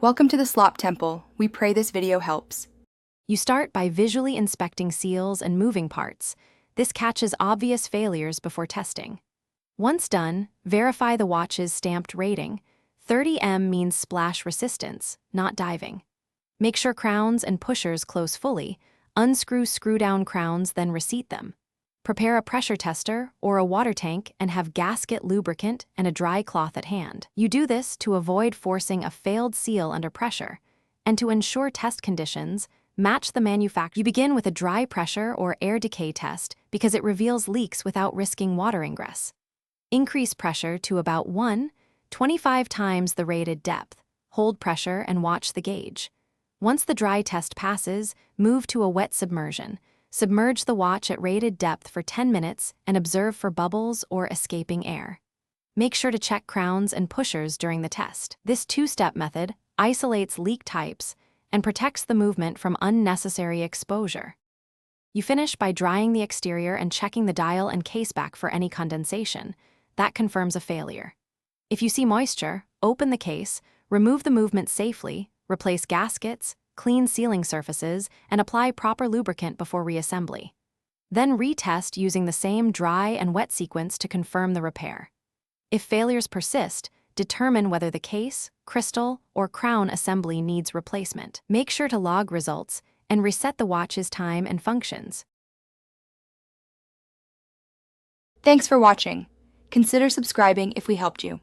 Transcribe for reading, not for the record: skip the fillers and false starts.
Welcome to the Slop Temple. We pray this video helps. You start by visually inspecting seals and moving parts. This catches obvious failures before testing. Once done, verify the watch's stamped rating. 30M means splash resistance, not diving. Make sure crowns and pushers close fully. Unscrew screw-down crowns, then reseat them. Prepare a pressure tester or a water tank and have gasket lubricant and a dry cloth at hand. You do this to avoid forcing a failed seal under pressure. And to ensure test conditions, match the manufacturer. You begin with a dry pressure or air decay test because it reveals leaks without risking water ingress. Increase pressure to about 25 times the rated depth. Hold pressure and watch the gauge. Once the dry test passes, move to a wet submersion. Submerge the watch at rated depth for 10 minutes and observe for bubbles or escaping air. Make sure to check crowns and pushers during the test. This two-step method isolates leak types and protects the movement from unnecessary exposure. You finish by drying the exterior and checking the dial and caseback for any condensation. That confirms a failure. If you see moisture, open the case, remove the movement safely, replace gaskets, clean sealing surfaces, and apply proper lubricant before reassembly. Then retest using the same dry and wet sequence to confirm the repair. If failures persist, determine whether the case, crystal, or crown assembly needs replacement. Make sure to log results and reset the watch's time and functions. Thanks for watching. Consider subscribing if we helped you.